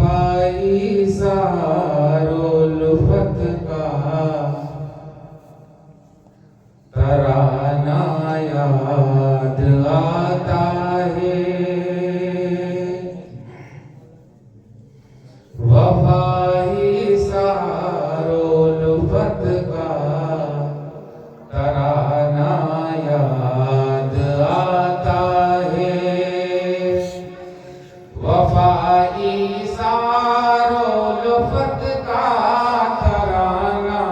وفائی سارو لفت کا ترانہ یاد آتا ہے، وفائی سارو لفت کا ترانہ یاد آتا ہے، وفائی سارو لفت کا ترانہ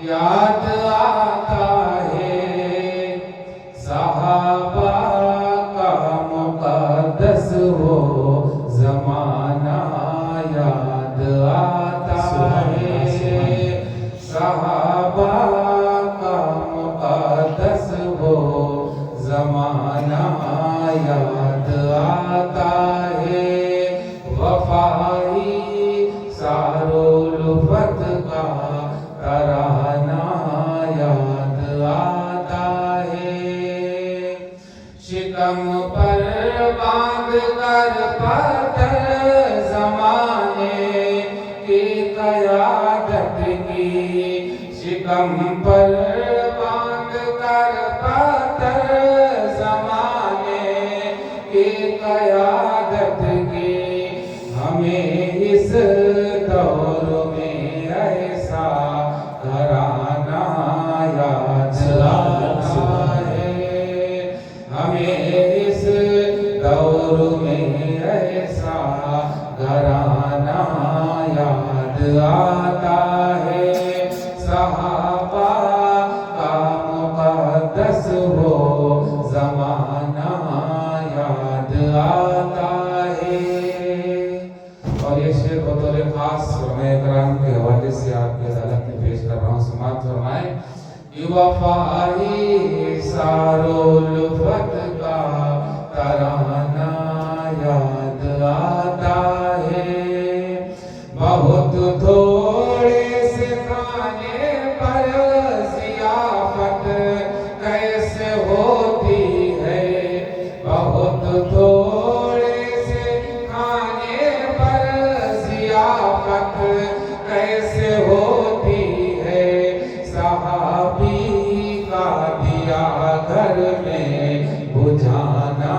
یاد آتا ہے، صحابہ کا مقدس وہ زمانہ یاد آتا ہے، صحابہ کا مقدس وہ زمانہ یاد آتا ہے، وفائی سارو لفت کا ترانہ یاد آتا ہے، شکم پر باندھ کر پتھر زمانے کی قیادت کی، شکم پر باندھ کر پتھر زمانے کی قیادت کی، ہمیں اس دور میں ایسا گھرانہ یاد آتا ہے، ہمیں اس دور میں ایسا گھرانہ یاد آتا ہے، صحابہ کا مقدس وہ زمانہ یاد آتا ہے۔ اور یہ شعر بطور خاص علماء کرام کے حوالے سے آپ کی عدالت میں پیش کر رہا ہوں، سماعت فرمائیں۔ وفائی سارو لفت کا ترانہ یاد آتا ہے، بہت تھوڑے سے کھانے پر ضیافت کیسے ہوتی ہے، بہت تھوڑے سے کھانے پر ضیافت کیسے ہوتی ہے، صحابی کا دیا گھر میں بجھانا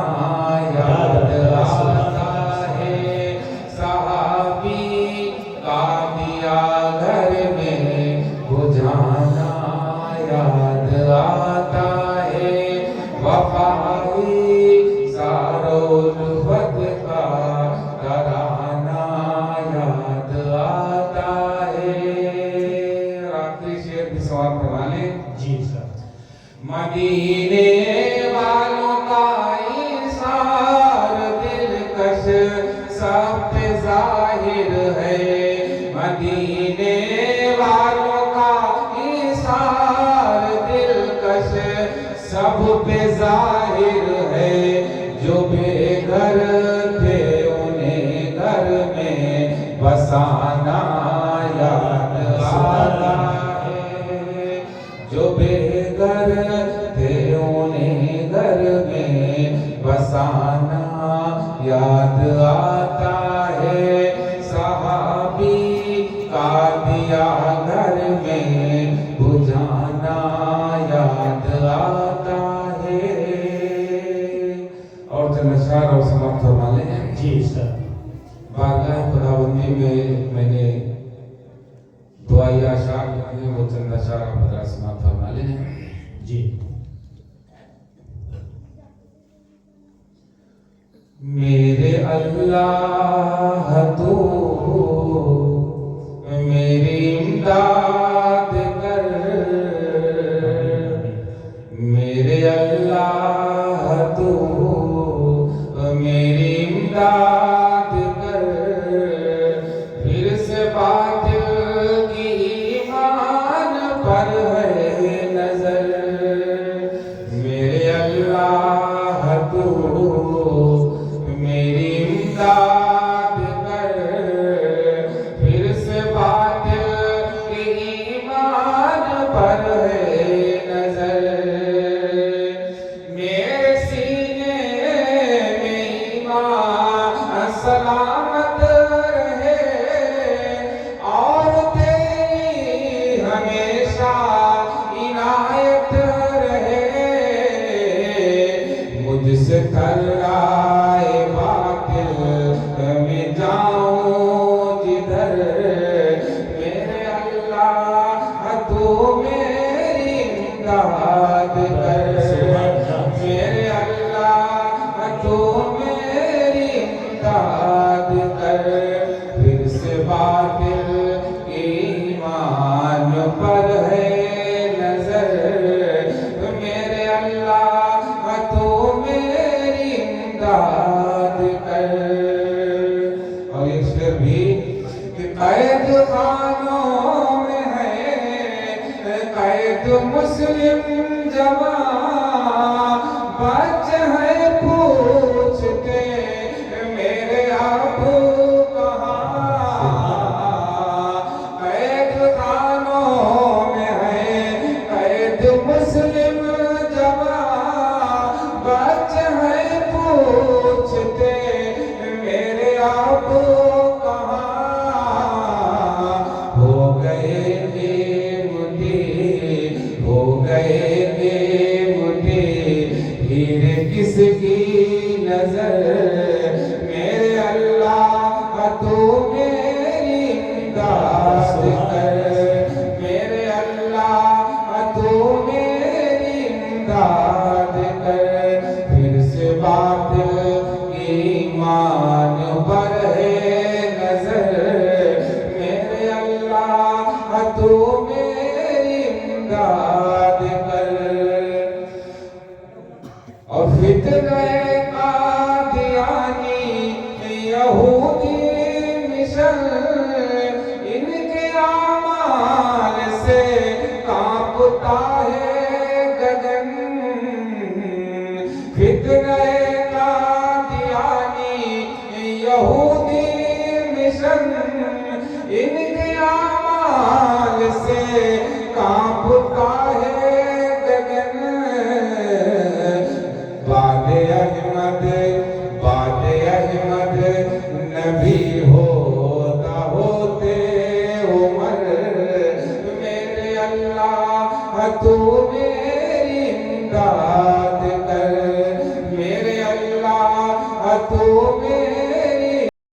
یاد آتا ہے، صحابی کا دیا گھر میں بجھانا یاد آتا ہے، وفائی سارو لفت کا ترانہ یاد آتا ہے۔ آخری شعر بھی سوال کروا لیں۔ جی سر۔ مدینے والوں کا ایثار دلکش سب پہ ظاہر ہے، مدینے والوں کا ایثار دلکش سب پہ ظاہر ہے، جو بے گھر تھے انہیں گھر میں بسانا یاد آتا ہے، جو بے گھر تھے انہیں گھر میں بسانا یاد آتا ہے، صحابی کا دیا گھر میں بجھانا یاد آتا ہے۔ اور چند اشعار اور سماعت فرما لیں۔ جی سر۔ بارگاہ خداوندی میں نے دعائی اشعار لکھے ہیں، وہ چند اشعار آپ حضرات سماعت فرما لیں۔ جی۔ میرے اللہ تو میری امداد کر، میرے اللہ تو میری امداد کر، پھر سے باطل کی ایمان پر ہے نظر، میرے اللہ تو میری امداد کر، پھر سے باطل کی ایمان پر ہے نظر، میرے سینے میں ایمان سلامت مجھ سے ٹھہرائے باطل میں جاؤں جدھر میرے اللہ تو میری امداد کر میرے اللہ تو میری امداد کر پھر سے باطل ایمان پر ہے نظر میرے اللہ تو میری امداد کر اور ایک شعر بھی کہ قید خانوں میں ہے قید مسلم جوان بچ ہے پوچھتے میرے ابو کہاں قید خانوں میں ہے قید مسلم جوان بچ ہے پوچھتے میرے ابو کہاں ہو گئے بے مٹی ہو گئے بے مٹی ہیرے کس کی نظر میرے اللہ تو میری امداد کر میرے اللہ تو میری امداد کر پھر سے باطل ایمان پر ہے نظر میرے اللہ تو میری امداد کر اور فتنہ قادیانی یہودی مشن ان کے اعمال سے کانپتا ہے گگن فتنہ